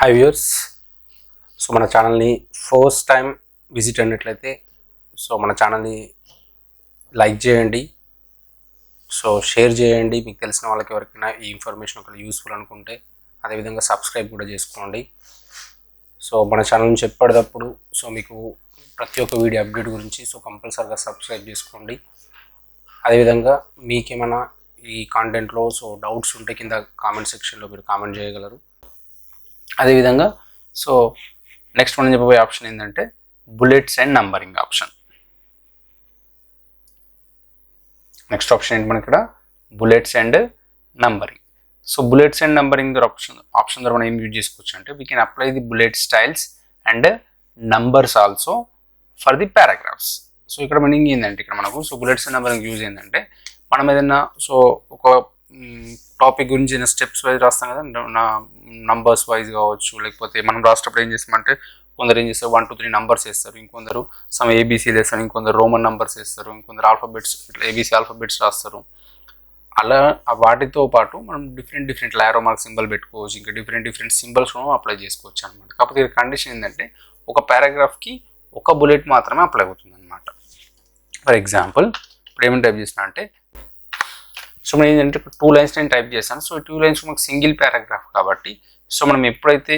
Hi viewers. So మన ఛానల్ని first time visit అయినట్లయితే సో మన ఛానల్ని లైక్ చేయండి, సో షేర్ చేయండి. మీకు తెలిసిన వాళ్ళకి ఎవరికైనా ఈ ఇన్ఫర్మేషన్ ఒకవేళ యూస్ఫుల్ అనుకుంటే అదేవిధంగా సబ్స్క్రైబ్ కూడా చేసుకోండి. సో మన ఛానల్ నుంచి ఎప్పటికప్పుడు సో మీకు ప్రతి ఒక్క వీడియో అప్డేట్ గురించి సో కంపల్సరీగా సబ్స్క్రైబ్ చేసుకోండి. అదేవిధంగా మీకేమైనా ఈ కాంటెంట్లో సో డౌట్స్ ఉంటే కింద కామెంట్ సెక్షన్లో మీరు కామెంట్ చేయగలరు. అదేవిధంగా సో నెక్స్ట్ మనం చెప్పబోయే ఆప్షన్ ఏంటంటే bullets and numbering option. Next option ఏంటి మనకి ఇక్కడ bullets and numbering. So bullets and numbering ద్వారా ఆప్షన్ ద్వారా మనం ఏం యూజ్ చేసుకోవచ్చు అంటే we can apply the bullet styles and numbers also for the paragraphs. So ఇక్కడ మీనింగ్ ఏంటంటే ఇక్కడ మనకు so bullets and numbering use ఏంటంటే మనం ఏదైనా సో ఒక టాపిక్ గురించి స్టెప్స్ వైజ్ రాస్తాం కదా, నంబర్స్ వైజ్ కావచ్చు, లేకపోతే మనం రాసేటప్పుడు ఏం చేస్తామంటే కొందరు ఏం చేస్తారు 1 2 3 నంబర్స్ వేస్తారు, ఇంకొందరు సమ్ ఏబీసీలు వేస్తారు, ఇంకొందరు రోమన్ నంబర్స్ వేస్తారు, ఇంకొందరు ఆల్ఫాబెట్స్ ఇట్లా ఏబీసీ ఆల్ఫాబెట్స్ రాస్తారు. అలా వాటితో పాటు మనం డిఫరెంట్ యారో మార్క్ సింబల్ పెట్టుకోవచ్చు, ఇంకా డిఫరెంట్ సింబల్స్ అప్లై చేసుకోవచ్చు అనమాట. కాకపోతే ఇక్కడ కండిషన్ ఏంటంటే ఒక పారాగ్రాఫ్కి ఒక బుల్లెట్ మాత్రమే అప్లై అవుతుంది అనమాట. ఫర్ ఎగ్జాంపుల్ ఇప్పుడు ఏమైనా టైప్ చేసిన అంటే సో మనం ఏంటంటే 2 లైన్స్ నేను టైప్ చేశాను. సో 2 లైన్స్ మనకు సింగిల్ పారాగ్రాఫ్ కాబట్టి సో మనం ఎప్పుడైతే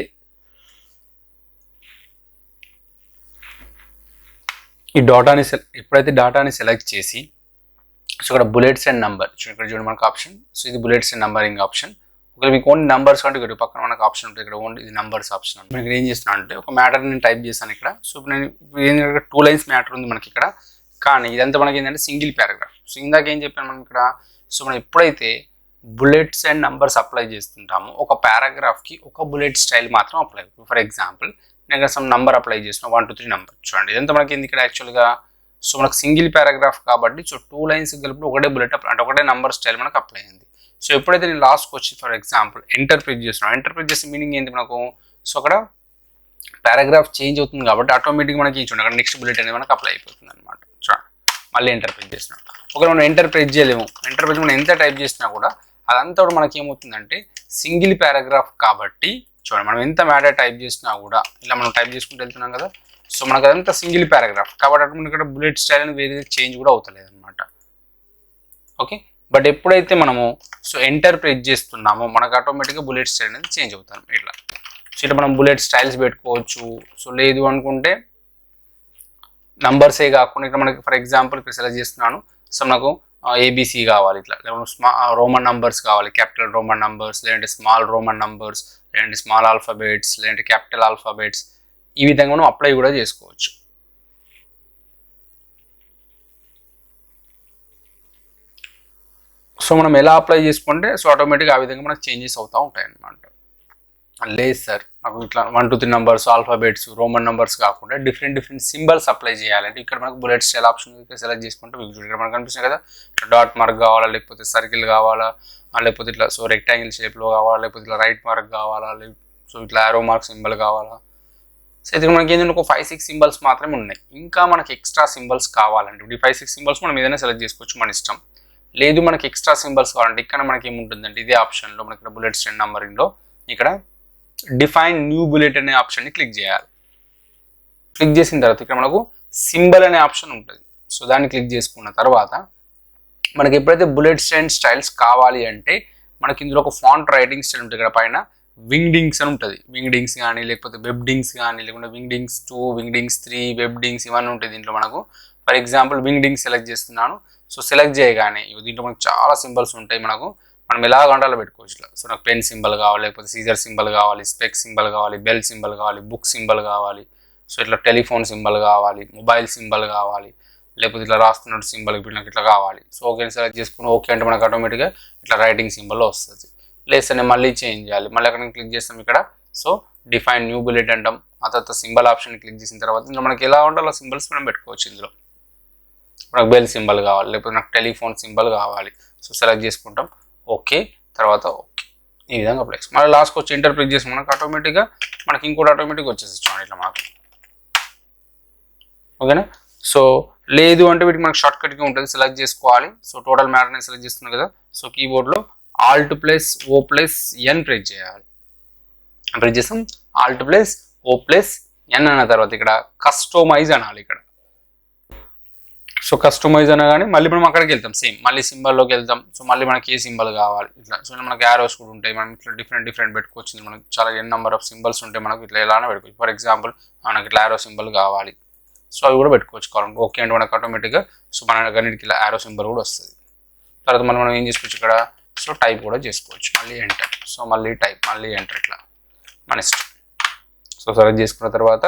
ఈ డాటాని సెలెక్ట్ చేసి సో ఇక్కడ బుల్లెట్స్ అండ్ నంబర్ ఇక్కడ చూడండి మనకు ఆప్షన్. సో ఇది బుల్లెట్స్ అండ్ నంబరింగ్ ఆప్షన్. ఒకవేళ మీకు ఓన్లీ నంబర్స్ అంటే ఇక్కడ పక్కన మనకు ఆప్షన్ ఉంటుంది, ఇక్కడ ఓన్లీ ఇది నంబర్స్ ఆప్షన్. మనం ఇక్కడ ఏం చేస్తున్నాను అంటే ఒక మ్యాటర్ నేను టైప్ చేశాను ఇక్కడ. సో నేను ఏంటంటే 2 లైన్స్ మ్యాటర్ ఉంది మనకి ఇక్కడ, కానీ ఇదంతా మనకి ఏంటంటే సింగిల్ పారాగ్రాఫ్. సో ఇందాక ఏం చెప్పాను మనం ఇక్కడ సో మనం ఎప్పుడైతే బుల్లెట్స్ అండ్ నంబర్స్ అప్లై చేస్తుంటామో ఒక పారాగ్రాఫ్కి ఒక బుల్లెట్ స్టైల్ మాత్రం అప్లై. ఫర్ ఎగ్జాంపుల్ నేను సమ్ నంబర్ అప్లై చేసిన 1 2 3 నంబర్ చూడండి. ఇదంతా మనకి ఎందుకు ఇక్కడ యాక్చువల్గా సో మనకు సింగిల్ పారాగ్రాఫ్ కాబట్టి సో 2 లైన్స్ కలిపి ఒకటే బుల్లెట్ అంటే ఒకటే నంబర్ స్టైల్ మనకు అప్లై అయింది. సో ఎప్పుడైతే నేను లాస్ట్కి వచ్చి ఫర్ ఎగ్జాంపుల్ ఎంటర్ ప్రెస్ చేస్తున్నాను, ఎంటర్ ప్రెస్ చేసే మీనింగ్ ఏంటి మనకు సో అక్కడ పారాగ్రాఫ్ చేంజ్ అవుతుంది కాబట్టి ఆటోమేటిక్గా మనకి చూడండి అక్కడ నెక్స్ట్ బుల్లెట్ అనేది మనకు అప్లై అయిపోతుంది అనమాట. చూడండి మళ్ళీ ఎంటర్ ప్రెస్ చేస్తున్నాం. ఒకవేళ మనం ఎంటర్ ప్రెస్ చేయలేము, ఎంటర్ ప్రెస్ మనం ఎంత టైప్ చేసినా కూడా అదంతా కూడా మనకి ఏమవుతుందంటే సింగిల్ పారాగ్రాఫ్ కాబట్టి చూడండి మనం ఎంత మ్యాటర్ టైప్ చేసినా కూడా ఇలా మనం టైప్ చేసుకుంటూ వెళ్తున్నాం కదా, సో మనకు అదంతా సింగిల్ పారాగ్రాఫ్ కాబట్టి మనకి ఇక్కడ బుల్లెట్ స్టైల్ అనేది వేరే చేంజ్ కూడా అవుతలేదు అనమాట. ఓకే, బట్ ఎప్పుడైతే మనము సో ఎంటర్ ప్రెస్ చేస్తున్నామో మనకు ఆటోమేటిక్గా బుల్లెట్ స్టైల్ అనేది చేంజ్ అవుతాం ఇట్లా. సో ఇట్లా మనం బుల్లెట్ స్టైల్స్ పెట్టుకోవచ్చు. సో లేదు అనుకుంటే నంబర్సే కాకుండా ఇక్కడ మనకి ఫర్ ఎగ్జాంపుల్ ఇక్కడ సెలెక్ట్ చేస్తున్నాను. సో నాకు ఏబీసీ కావాలి, ఇట్లా రోమన్ నంబర్స్ కావాలి, క్యాపిటల్ రోమన్ నంబర్స్, లేదంటే స్మాల్ రోమన్ నంబర్స్, లేదంటే స్మాల్ ఆల్ఫాబెట్స్, లేదంటే క్యాపిటల్ ఆల్ఫాబెట్స్, ఈ విధంగా మనం అప్లై కూడా చేసుకోవచ్చు. సో మనం ఎలా అప్లై చేసుకుంటే సో ఆటోమేటిక్గా ఆ విధంగా మనకు చేంజెస్ అవుతూ ఉంటాయి అన్నమాట. లేదు సార్ నాకు ఇట్లా 1 2 3 నంబర్స్ ఆల్ఫాబెట్స్ రోమన్ నంబర్స్ కాకుండా డిఫరెంట్ సింబల్స్ అప్లై చేయాలంటే ఇక్కడ మనకు బుల్లెట్ స్టైల్ ఆప్షన్ సెలెక్ట్ చేసుకుంటే ఇక్కడ మనకు కనిపిస్తుంది కదా, డాట్ మార్క్ కావాలా, లేకపోతే సర్కిల్ కావాలా, లేకపోతే ఇట్లా సో రెక్టాంగిల్ షేప్లో కావాలా, లేకపోతే ఇట్లా రైట్ మార్క్ కావాలా, సో ఇట్లా యారో మార్క్ సింబల్ కావాలా. సో ఇది మనకి ఏంటంటే ఒక 5 6 సింబల్స్ మాత్రమే ఉన్నాయి. ఇంకా మనకి ఎక్స్ట్రా సింబల్స్ కావాలంటే ఈ 5 6 సింబల్స్ మనం ఏదైనా సెలెక్ట్ చేసుకోవచ్చు మన ఇష్టం. లేదు మనకి ఎక్స్ట్రా సింబల్స్ కావాలంటే ఇక్కడ మనకి ఏముంటుందంటే ఇదే ఆప్షన్లో మనకి ఇక్కడ బుల్లెట్స్ అండ్ నంబరింగ్లో ఇక్కడ డిఫైన్ న్యూ బుల్లెట్ అనే ఆప్షన్ని క్లిక్ చేయాలి. క్లిక్ చేసిన తర్వాత ఇక్కడ మనకు సింబల్ అనే ఆప్షన్ ఉంటుంది. సో దాన్ని క్లిక్ చేసుకున్న తర్వాత మనకి ఎప్పుడైతే బుల్లెట్స్ అండ్ స్టైల్స్ కావాలి అంటే మనకి ఇందులో ఒక ఫాంట్ రైటింగ్ స్టైల్ ఉంటుంది. ఇక్కడ పైన వింగ్డింగ్స్ అని ఉంటుంది. వింగ్డింగ్స్ కానీ లేకపోతే వెబ్డింగ్స్ కానీ లేకుంటే వింగ్డింగ్స్ 2 వింగ్డింగ్స్ 3 వెబ్డింగ్స్ ఇవన్నీ ఉంటాయి దీంట్లో మనకు. ఫర్ ఎగ్జాంపుల్ వింగ్డింగ్స్ సెలెక్ట్ చేస్తున్నాను. సో సెలెక్ట్ చేయగానే దీంట్లో మనకు చాలా సింబల్స్ ఉంటాయి. మనం ఎలా గంటలో పెట్టుకోవచ్చు ఇట్లా. సో నాకు పెన్ సింబల్ కావాలి, లేకపోతే సీజర్ సింబల్ కావాలి, స్పెక్ సింబల్ కావాలి, బెల్ సింబల్ కావాలి, బుక్ సింబల్ కావాలి, సో ఇట్లా టెలిఫోన్ సింబల్ కావాలి, మొబైల్ సింబల్ కావాలి, లేకపోతే ఇట్లా రాస్తున్నట్టు సింబల్ నాకు ఇట్లా కావాలి. సో ఓకే సెలెక్ట్ చేసుకుని ఓకే అంటే మనకు ఆటోమేటిక్గా ఇట్లా రైటింగ్ సింబల్ వస్తుంది. లేస్తే నేను మళ్ళీ చేంజ్ చేయాలి, మళ్ళీ అక్కడ క్లిక్ చేస్తాం ఇక్కడ. సో డిఫైన్ న్యూ బుల్లెట్ అంటాం. ఆ తర్వాత సింబల్ ఆప్షన్ క్లిక్ చేసిన తర్వాత ఇందులో మనకి ఎలా ఉండాలో సింబల్స్ మనం పెట్టుకోవచ్చు. ఇందులో నాకు బెల్ సింబల్ కావాలి, లేకపోతే నాకు టెలిఫోన్ సింబల్ కావాలి. సో సెలెక్ట్ చేసుకుంటాం ఓకే, తర్వాత ఓకే, ఈ విధంగా అప్లై చేస్తాం. మళ్ళీ లాస్ట్కి వచ్చి ఎంటర్ ప్రెస్ చేసి మనకు ఆటోమేటిక్గా మనకి ఇంకోటి ఆటోమేటిక్గా వచ్చేసి చూడండి ఇట్లా మనకు. ఓకేనా. సో లేదు అంటే వీటికి మనకు షార్ట్ కట్గా ఉంటుంది, సెలెక్ట్ చేసుకోవాలి. సో టోటల్ మ్యాటర్ని సెలెక్ట్ చేస్తున్నాం కదా, సో కీబోర్డ్లో Alt+O+N ప్రెస్ చేయాలి. ప్రెస్ చేస్తాం ఆల్ట్ ప్లస్ ఓ ప్లస్ ఎన్ అన్న తర్వాత ఇక్కడ కస్టమైజ్ అనాలి ఇక్కడ. సో కస్టమైజ్ అనగానే మళ్ళీ మనం అక్కడికి వెళ్తాం, సేమ్ మళ్ళీ సింబల్లోకి వెళ్తాం. సో మళ్ళీ మనకి ఏ సింబల్ కావాలి ఇట్లా. సో మనకి యారోస్ కూడా ఉంటాయి, మనం ఇట్లా డిఫరెంట్ పెట్టుకోవచ్చు. మనకి చాలా ఎన్ నెంబర్ ఆఫ్ సింబల్స్ ఉంటాయి, మనకు ఇట్లా ఎలానే పెట్టుకోవచ్చు. ఫర్ ఎగ్జాంపుల్ మనకి ఇట్లా యారో సింబల్ కావాలి, సో అవి కూడా పెట్టుకోవచ్చు కావాలంటే. ఓకే అంటే మనకు ఆటోమేటిక్గా సో మన అన్నిటికి ఇలా యారో సింబల్ కూడా వస్తుంది. తర్వాత మళ్ళీ మనం ఏం చేసుకోవచ్చు ఇక్కడ, సో టైప్ కూడా చేసుకోవచ్చు. మళ్ళీ ఎంటర్, సో మళ్ళీ టైప్, మళ్ళీ ఎంటర్, ఇట్లా మన ఇష్టం. సో సెలెక్ట్ చేసుకున్న తర్వాత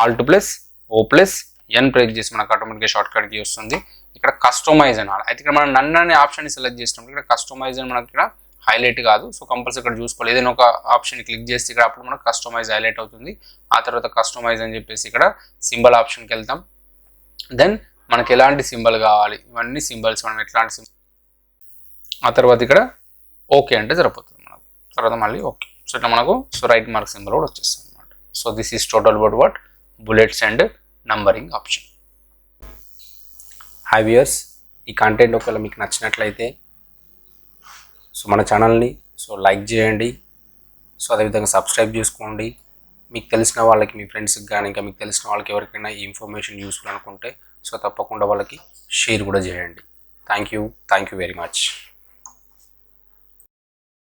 ఆల్ట్ ప్లస్ ఓ ప్లస్ ఎన్ ప్రెస్ చేసి మనకు ఆటోమేటిక్గా షార్ట్ కట్కి వస్తుంది. ఇక్కడ కస్టమైజ్ అనాలి. అయితే ఇక్కడ మనం నన్ను అనే ఆప్షన్ని సెలెక్ట్ చేసినప్పుడు ఇక్కడ కస్టమైజ్ అని మనకి ఇక్కడ హైలైట్ కాదు. సో కంపల్సరీ ఇక్కడ చూసుకోవాలి, ఏదైనా ఒక ఆప్షన్ క్లిక్ చేస్తే ఇక్కడ అప్పుడు మనకు కస్టమైజ్ హైలైట్ అవుతుంది. ఆ తర్వాత కస్టమైజ్ అని చెప్పేసి ఇక్కడ సింబల్ ఆప్షన్కి వెళ్తాం. దెన్ మనకి ఎలాంటి సింబల్ కావాలి, ఇవన్నీ సింబల్స్ మనం ఎట్లాంటి సింబల్, ఆ తర్వాత ఇక్కడ ఓకే అంటే సరిపోతుంది మనకు. తర్వాత మళ్ళీ ఓకే. సో ఇట్లా మనకు సో రైట్ మార్క్ సింబల్ కూడా వచ్చేస్తుంది అనమాట. So this is total about what bullets and numbering option. High viewers, ఈ కంటెంట్ ఒకవేళ మీకు నచ్చినట్లయితే సో మన ఛానల్ని సో లైక్ చేయండి. సో అదేవిధంగా సబ్స్క్రైబ్ చేసుకోండి. మీకు తెలిసిన వాళ్ళకి, మీ ఫ్రెండ్స్కి కానీ ఇంకా మీకు తెలిసిన వాళ్ళకి ఎవరికైనా ఈ ఇన్ఫర్మేషన్ యూస్ఫుల్ అనుకుంటే సో తప్పకుండా వాళ్ళకి షేర్ కూడా చేయండి. Thank you very much.